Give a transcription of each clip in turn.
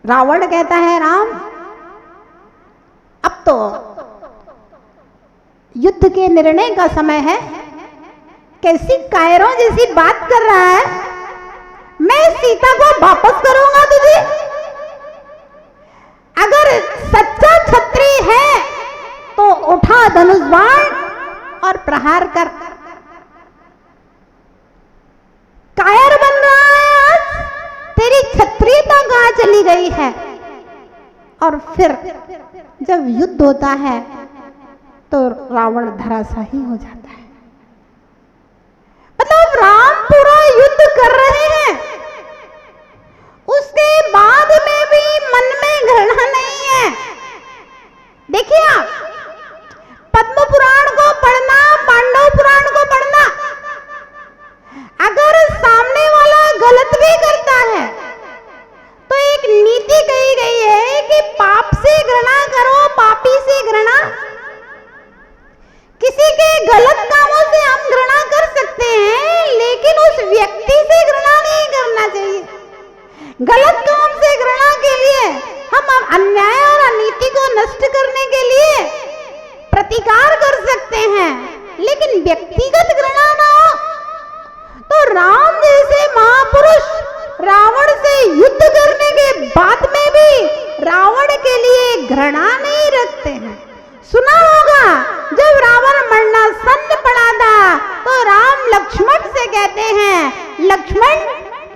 रावण कहता है राम अब तो युद्ध के निर्णय का समय है, कैसी कायरों जैसी बात कर रहा है, मैं सीता को वापस करूंगा तुझे। अगर सच्चा क्षत्रिय है तो उठा धनुष बाण और प्रहार कर। कायर बन रहा है आज, तेरी क्षत्रियता कहां चली गई है। और फिर जब युद्ध होता है तो रावण धराशाही हो जाता है। मतलब राम पूरा युद्ध कर रहे हैं, उसके बाद में भी मन में घृणा नहीं है। देखिए आप पद्म पुराण को पढ़ना, पांडव पुराण को पढ़ना, अगर सामने वाला गलत भी करता है तो एक नीति कही गई है कि पाप से घृणा करो, पापी से घृणा। किसी के गलत कामों से हम घृणा कर सकते हैं, लेकिन उस व्यक्ति से घृणा नहीं करना चाहिए। गलत काम से घृणा के लिए हम अन्याय और अनीति को नष्ट करने के लिए प्रतिकार कर सकते हैं, लेकिन व्यक्तिगत घृणा ना हो। तो राम जैसे महापुरुष रावण से युद्ध करने के बाद में भी रावण के लिए घृणा नहीं रखते हैं। सुना होगा जब रावण मरणासन्न पड़ा था तो राम लक्ष्मण से कहते हैं, लक्ष्मण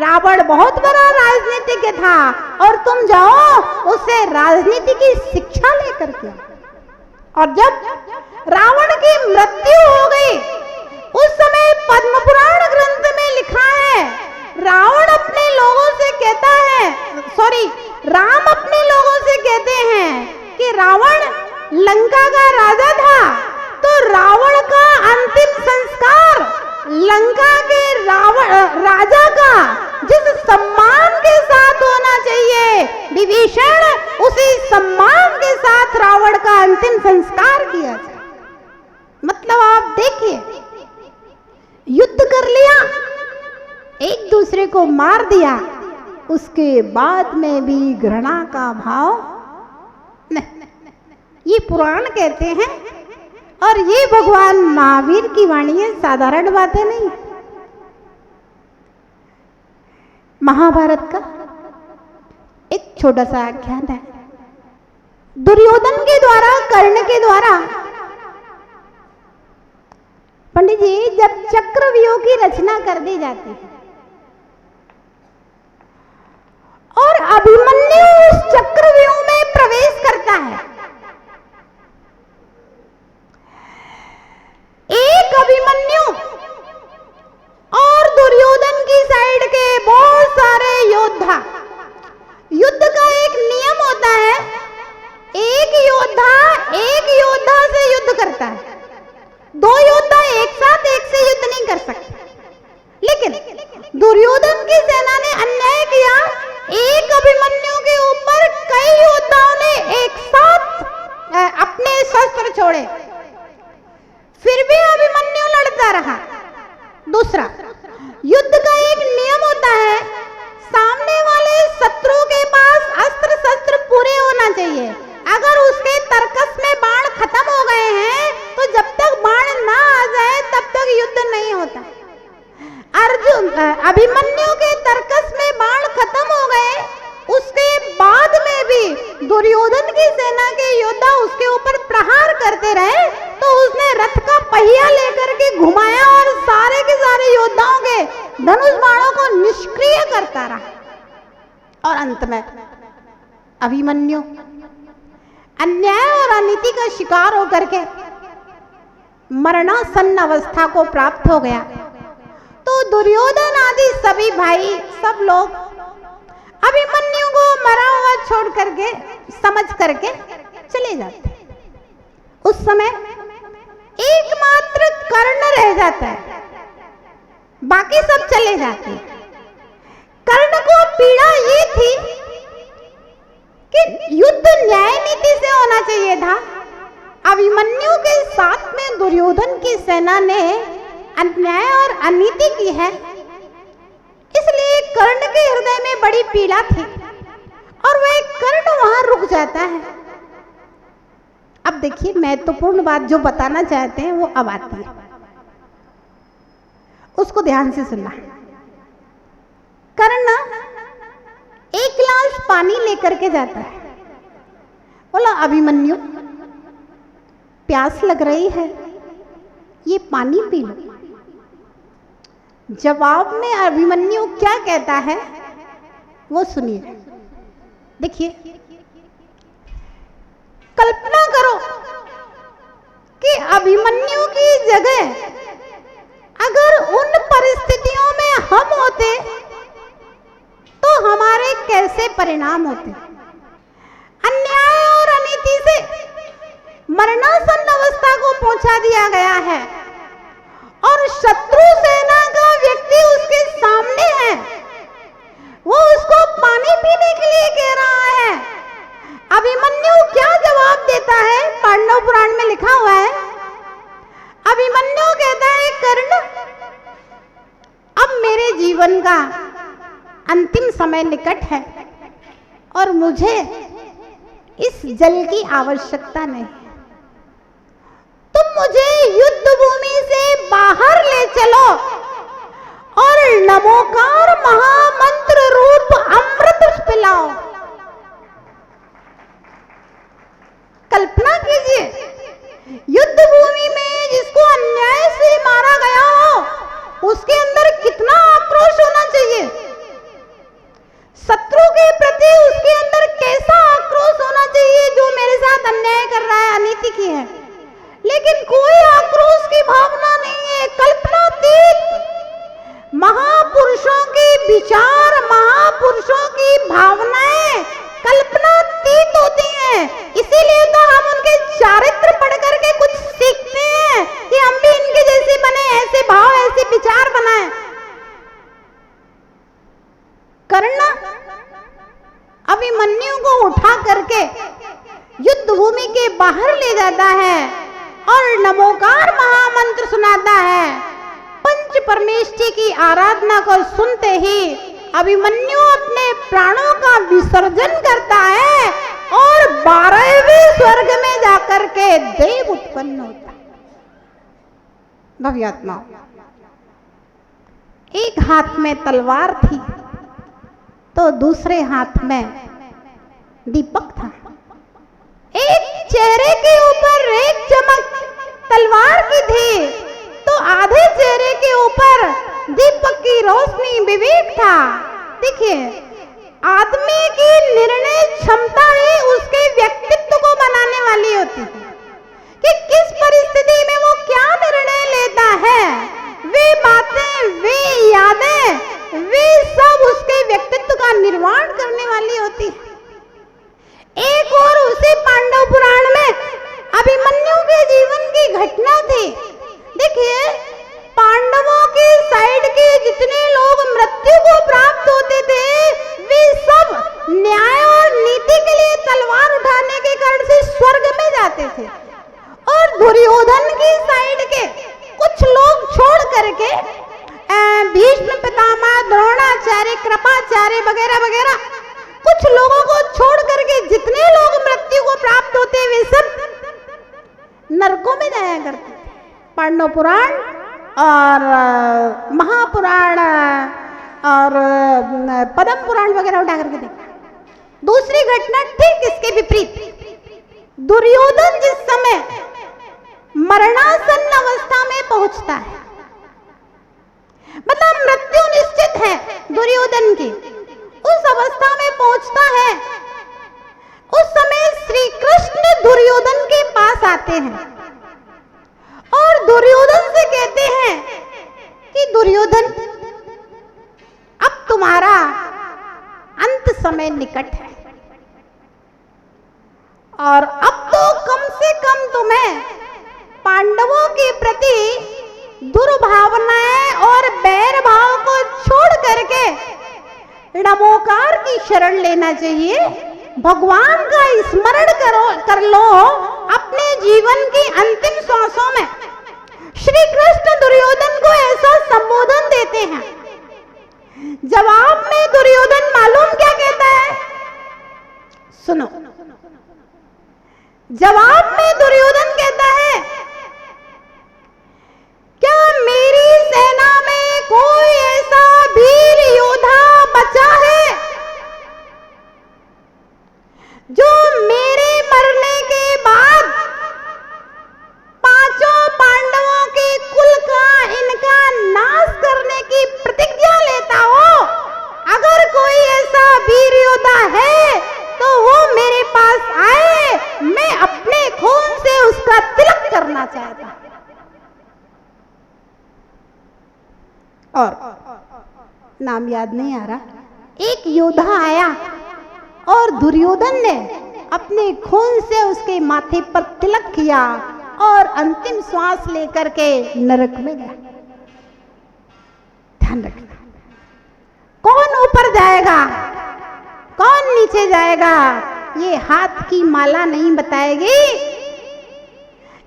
रावण बहुत बड़ा राजनीतिज्ञ था और तुम जाओ उससे राजनीति की शिक्षा लेकर के। और जब रावण की मृत्यु हो गई उस समय पद्म पुराण ग्रंथ में लिखा है, रावण अपने लोगों से कहता है, राम अपने लोगों से कहते हैं कि रावण लंका का राजा था, तो रावण का अंतिम संस्कार लंका के राजा का जिस सम्मान के साथ होना चाहिए, विभीषण उसी सम्मान के साथ रावण का अंतिम संस्कार किया जाए। मतलब आप देखिए, युद्ध कर लिया, एक दूसरे को मार दिया, उसके बाद में भी घृणा का भाव नहीं। ये पुराण कहते हैं और ये भगवान महावीर की वाणी है, साधारण बातें नहीं। महाभारत का एक छोटा सा आख्यान है, दुर्योधन के द्वारा, कर्ण के द्वारा। पंडित जी, जब चक्रव्यूह की रचना कर दी जाती है और अभिमन्यु उस चक्रव्यूह में प्रवेश करता है, एक अभिमन्यु और दुर्योधन की साइड के बहुत सारे योद्धा। युद्ध का एक नियम होता है, एक योद्धा से युद्ध करता है, दो योद्धा एक साथ एक से युद्ध नहीं कर सकते। लेकिन दुर्योधन की सेना ने अन्याय किया, एक अभिमन्यु के ऊपर कई योद्धाओं ने एक साथ अपने शस्त्र छोड़े, फिर भी अभिमन्यु लड़ता रहा। दूसरा, युद्ध का एक नियम होता है, सामने वाले शत्रु के पास अस्त्र शस्त्र पूरे होना चाहिए। अगर उसके तर्कस में बाण खत्म हो गए हैं तो जब तक बाण ना आ जाए तब तक युद्ध नहीं होता। अभिमन्यु के तर्कस में बाण खत्म हो गए, उसके बाद में भी दुर्योधन की सेना के योद्धा उसके ऊपर प्रहार करते रहे, तो उसने रथ का पहिया लेकर के घुमाया और सारे के सारे योद्धाओं के धनुष बाणों को निष्क्रिय करता रहा। और अंत में अभिमन्यु अन्याय और अनीति का शिकार होकर के मरणासन्न अवस्था को प्राप्त हो गया। तो दुर्योधन आदि सभी भाई, सब लोग अभिमन्यु को मरा हुआ छोड़ करके, समझ करके चले जाते। उस समय एकमात्र कर्ण रह जाता है, बाकी सब चले जाते हैं। कर्ण को पीड़ा ये थी कि युद्ध न्याय नीति से होना चाहिए था, अभिमन्यु के साथ में दुर्योधन की सेना ने अन्याय और अनीति की है, इसलिए कर्ण के हृदय में बड़ी पीड़ा थी और वह कर्ण वहां रुक जाता है। अब देखिए महत्वपूर्ण बात जो बताना चाहते हैं वो अब आती है, उसको ध्यान से सुनना। कर्ण एक गिलास पानी लेकर के जाता है, बोला अभिमन्यु प्यास लग रही है, ये पानी पी लो। जवाब में अभिमन्यु क्या कहता है वो सुनिए। देखिए, कल्पना करो कि अभिमन्यु की जगह अगर उन परिस्थितियों में हम होते तो हमारे कैसे परिणाम होते। अन्याय और अनीति से मरणासन्न अवस्था को पहुंचा दिया गया है और शत्रु सेना का व्यक्ति उसके सामने है, वो उसको पानी पीने के लिए कह रहा है। अभिमन्यु क्या जवाब देता है? पांडव पुराण में लिखा हुआ है, अभिमन्यु कहता है कर्ण अब मेरे जीवन का अंतिम समय निकट है और मुझे इस जल की आवश्यकता नहीं, तुम मुझे युद्ध भूमि से बाहर ले चलो और नमोकार महामंत्र रूप अमृत पिलाओ। कल्पना कीजिए, युद्ध भूमि में जिसको अन्याय से मारा गया हो उसके अंदर कितना आक्रोश होना चाहिए, शत्रु के प्रति उसके अंदर कैसा आक्रोश होना चाहिए जो मेरे साथ अन्याय कर रहा है, अनीति की है, लेकिन कोई आक्रोश की भावना नहीं है। कल्पनातीत महापुरुषों के विचार, महापुरुषों की भावनाएं कल्पनातीत होती हैं, इसीलिए तो हम उनके चारित्र पढ़ करके कुछ सीखते हैं कि हम भी इनके जैसे बने, ऐसे भाव ऐसे विचार बनाएं। कर्ण अभिमन्यु को उठा करके युद्ध भूमि के बाहर ले जाता है और नमोकार महामंत्र सुनाता है। पंच परमेष्ठी की आराधना को सुनते ही अभिमन्यु अपने प्राणों का विसर्जन करता है और 12वें स्वर्ग में जाकर के देव उत्पन्न होता है। भव्यात्मा, एक हाथ में तलवार थी तो दूसरे हाथ में दीपक था। एक चेहरे के ऊपर एक चमक तलवार की थी तो आधे चेहरे के ऊपर दीपक की रोशनी विवेक था। देखिए, आदमी की निर्णय क्षमता ही उसके व्यक्तित्व को बनाने वाली होती है कि किस परिस्थिति में वो क्या निर्णय लेता है। वे बातें, वे यादें, वे सब उसके व्यक्तित्व का निर्माण करने वाली होती है। एक और उसी पांडव पुराण में अभिमन्यु के जीवन की घटना थी। देखिए, पांडवों की साइड के जितने लोग मृत्यु को प्राप्त होते थे वे सब न्याय और नीति के लिए तलवार उठाने के कारण से स्वर्ग में जाते थे और दुर्योधन की साइड के कुछ लोग छोड़ करके भीष्म पितामह, द्रोणाचार्य, कृपाचार्य वगैरह वगैरह कुछ लोगों को छोड़ करके जितने लोग मृत्यु को प्राप्त होते वे सब नरकों में जाया करते थे। पांडव पुराण और महापुराण और पद्म पुराण वगैरह उठा करके देखा। दूसरी घटना ठीक इसके विपरीत, दुर्योधन जिस समय मरणासन्न अवस्था में पहुंचता है, मतलब मृत्यु निश्चित है दुर्योधन की, उस अवस्था में पहुंचता है, उस समय श्री कृष्ण दुर्योधन के पास आते हैं और दुर्योधन से कहते हैं कि दुर्योधन अब तुम्हारा अंत समय निकट है और अब तो कम से कम तुम्हें पांडवों के प्रति दुर्भावनाएं और बैर भाव को छोड़ करके नमोकार की शरण लेना चाहिए। भगवान का स्मरण कर लो अपने जीवन की अंतिम सांसों में। श्री कृष्ण दुर्योधन को ऐसा संबोधन देते हैं। जवाब में दुर्योधन मालूम क्या कहता है? और नाम याद नहीं आ रहा, एक योद्धा आया और दुर्योधन ने अपने खून से उसके माथे पर तिलक किया और अंतिम श्वास लेकर के नरक में गया। ध्यान रखना, कौन ऊपर जाएगा कौन नीचे जाएगा ये हाथ की माला नहीं बताएगी,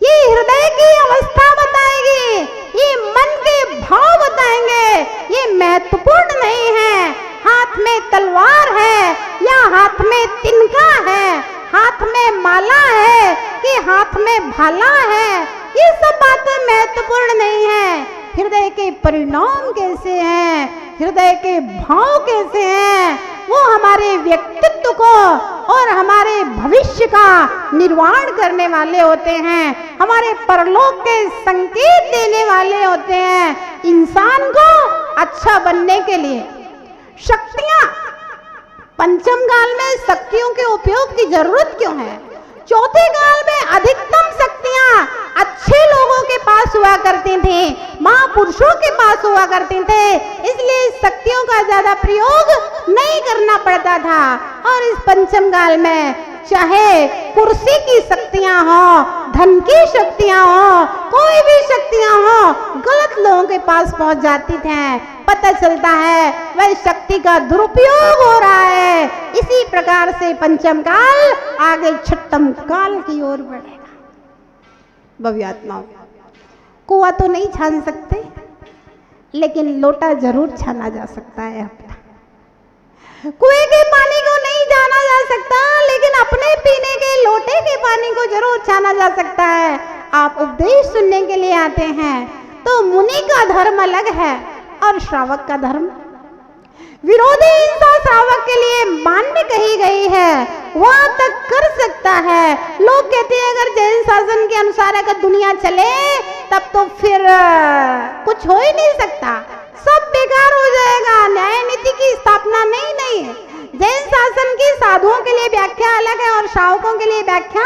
ये हृदय की अवस्था बताएगी, ये मन के भाव बताएंगे। ये महत्वपूर्ण नहीं है हाथ में तलवार है या हाथ में तिनका है, हाथ में माला है कि हाथ में भाला है, ये सब बातें महत्वपूर्ण नहीं है। हृदय के परिणाम कैसे हैं, हृदय के भाव कैसे हैं, वो हमारे व्यक्तित्व को और हमारे भविष्य का निर्माण करने वाले होते हैं, हमारे परलोक के संकेत देने वाले होते हैं। इंसान को अच्छा बनने के लिए शक्तियां, पंचम काल में शक्तियों के उपयोग की जरूरत क्यों है? चौथे काल में अधिकतम शक्तियां अच्छे लोगों के पास हुआ करती थी, महापुरुषों के पास हुआ करती थे, इसलिए शक्तियों का ज्यादा प्रयोग नहीं करना पड़ता था। और इस पंचम काल में चाहे कुर्सी की शक्तियां हो, धन की शक्तियां हो, कोई भी शक्तियां हो, गलत लोगों के पास पहुंच जाती थे। पता चलता है वह शक्ति का दुरुपयोग हो रहा है। इसी प्रकार से पंचम काल आगे छठम काल की ओर बढ़ेगा। भव्यात्माओं, कुआं तो नहीं छान सकते, लेकिन लोटा जरूर छाना जा सकता है अपना। कुएं के पानी को नहीं जाना जा सकता, लेकिन अपने पीने के लोटे के पानी को जरूर छाना जा सकता है। आप उपदेश सुनने के लिए आते हैं तो मुनि का धर्म अलग है और श्रावक का धर्म, विरोधी हिंसा श्रावक के लिए मान्य कही गई है, वहां तक कर सकता है। लोग कहते हैं अगर जैन शासन के अनुसार अगर दुनिया चले तब तो फिर कुछ हो ही नहीं सकता, सब बेकार हो जाएगा, न्याय नीति की स्थापना नहीं है। जैन शासन की साधुओं के लिए व्याख्या अलग है और श्रावकों के लिए व्याख्या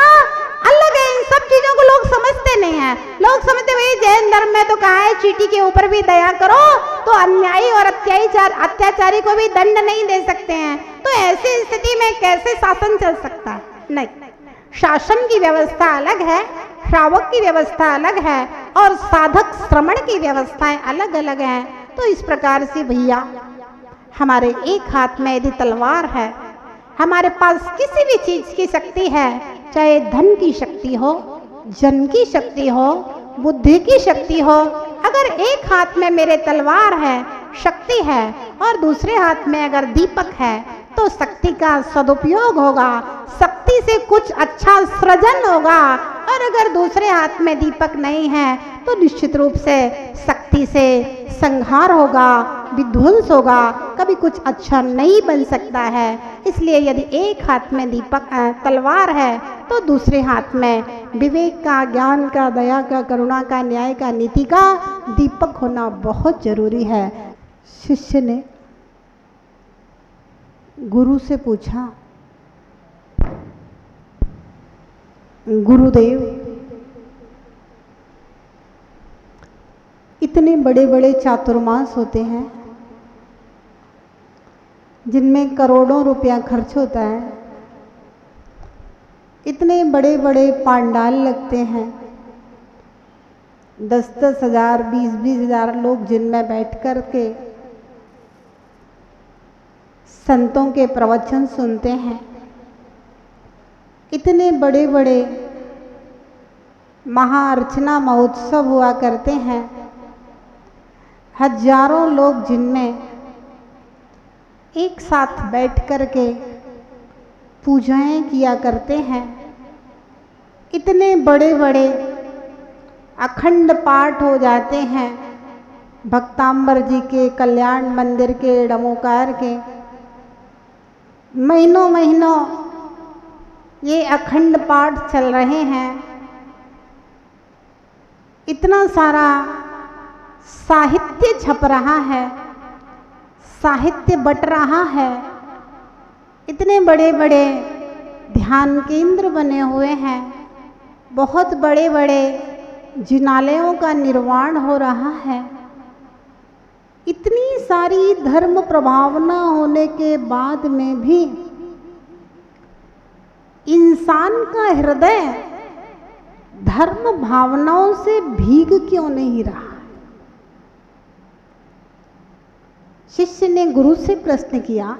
अलग है। इन सब चीजों को लोग समझते नहीं है। लोग समझते भाई जैन धर्म में तो कहा है चींटी के ऊपर भी दया करो, तो अन्यायी और अत्याचारी को भी दंड नहीं दे सकते हैं, तो ऐसी स्थिति में कैसे शासन चल सकता है? नहीं, शासन की व्यवस्था अलग है, श्रावक की व्यवस्था अलग है और साधक श्रमण की व्यवस्थाएं अलग अलग हैं। तो इस प्रकार से भैया हमारे एक हाथ में यदि तलवार है, हमारे पास किसी भी चीज की शक्ति है, चाहे धन की शक्ति हो, जन की शक्ति हो, बुद्धि की शक्ति हो, अगर एक हाथ में मेरे तलवार है, शक्ति है, और दूसरे हाथ में अगर दीपक है, तो शक्ति का सदुपयोग होगा, शक्ति से कुछ अच्छा सृजन होगा। और अगर दूसरे हाथ में दीपक नहीं है तो निश्चित रूप से शक्ति से संहार होगा, विध्वंस होगा, कभी कुछ अच्छा नहीं बन सकता है। इसलिए यदि एक हाथ में दीपक तलवार है तो दूसरे हाथ में विवेक का, ज्ञान का, दया का, करुणा का, न्याय का, नीति का दीपक होना बहुत जरूरी है। शिष्य ने गुरु से पूछा, गुरुदेव इतने बड़े बड़े चातुर्मास होते हैं जिनमें करोड़ों रुपया खर्च होता है, इतने बड़े बड़े पांडाल लगते हैं, 10-10 हजार, 20-20 हजार लोग जिनमें बैठ कर के संतों के प्रवचन सुनते हैं, इतने बड़े बड़े महाअर्चना महोत्सव हुआ करते हैं, हजारों लोग जिनमें एक साथ बैठ कर के पूजाएं किया करते हैं, इतने बड़े बड़े अखंड पाठ हो जाते हैं भक्तांबर जी के, कल्याण मंदिर के, डमोकार के, महीनों महीनों ये अखंड पाठ चल रहे हैं, इतना सारा साहित्य छप रहा है, साहित्य बट रहा है, इतने बड़े बड़े ध्यान केंद्र बने हुए हैं, बहुत बड़े बड़े जिनालयों का निर्माण हो रहा है, इतनी सारी धर्म प्रभावना होने के बाद में भी इंसान का हृदय धर्म भावनाओं से भीग क्यों नहीं रहा? शिष्य ने गुरु से प्रश्न किया,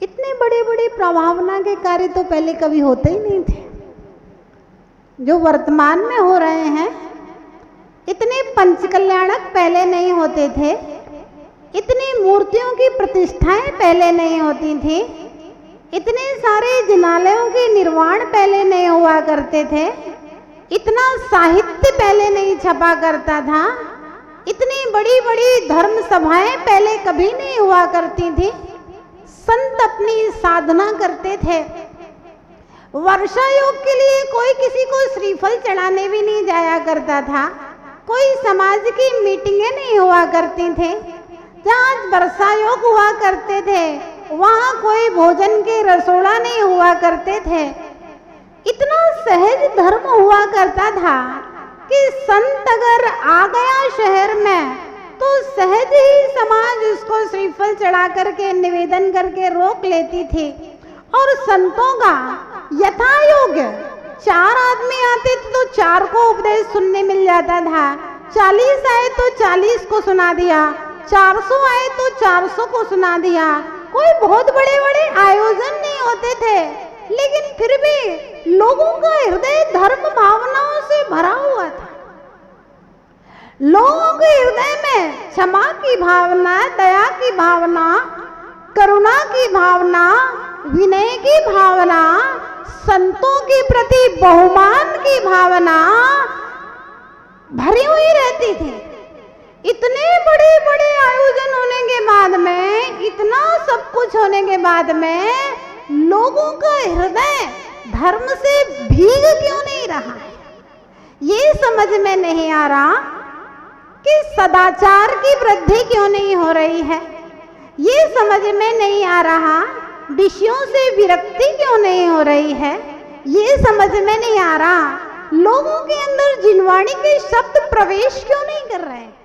इतने बड़े बड़े प्रभावना के कार्य तो पहले कभी होते ही नहीं थे, जो वर्तमान में हो रहे हैं। इतने पंचकल्याणक पहले नहीं होते थे, इतनी मूर्तियों की प्रतिष्ठाएं पहले नहीं होती थी, इतने सारे जिनालयों के निर्माण पहले नहीं हुआ करते थे, इतना साहित्य पहले नहीं छपा करता था, इतनी बड़ी बड़ी धर्म सभाएं पहले कभी नहीं हुआ करती थी। संत अपनी साधना करते थे। वर्षा योग के लिए कोई किसी को श्रीफल चढ़ाने भी नहीं जाया करता था, कोई समाज की मीटिंगें नहीं हुआ करती थी। जहाँ वर्षा योग हुआ करते थे वहाँ कोई भोजन के रसोड़ा नहीं हुआ करते थे। इतना सहज धर्म हुआ करता था कि संत अगर आ गया शहर में तो सहज ही समाज उसको श्रीफल चढ़ा करके निवेदन करके रोक लेती थी। और संतों का यथा योग्य 4 आदमी आते थे तो 4 को उपदेश सुनने मिल जाता था, 40 आए तो 40 को सुना दिया, 400 आए तो 400 को सुना दिया। कोई बहुत बड़े बड़े आयोजन नहीं होते थे, लेकिन फिर भी लोगों का हृदय धर्म भावनाओं से भरा हुआ था। लोगों के हृदय में क्षमा की भावना, दया की भावना, करुणा की भावना, विनय की भावना, संतों के प्रति बहुमान की भावना भरी हुई रहती थी। इतने बड़े बड़े आयोजन होने के बाद में, इतना सब कुछ होने के बाद में लोगों का हृदय धर्म से भीग क्यों नहीं रहा है? ये समझ में नहीं आ रहा कि सदाचार की वृद्धि क्यों नहीं हो रही है। ये समझ में नहीं आ रहा विषयों से विरक्ति क्यों नहीं हो रही है। ये समझ में नहीं आ रहा लोगों के अंदर जिनवाणी के शब्द प्रवेश क्यों नहीं कर रहे हैं।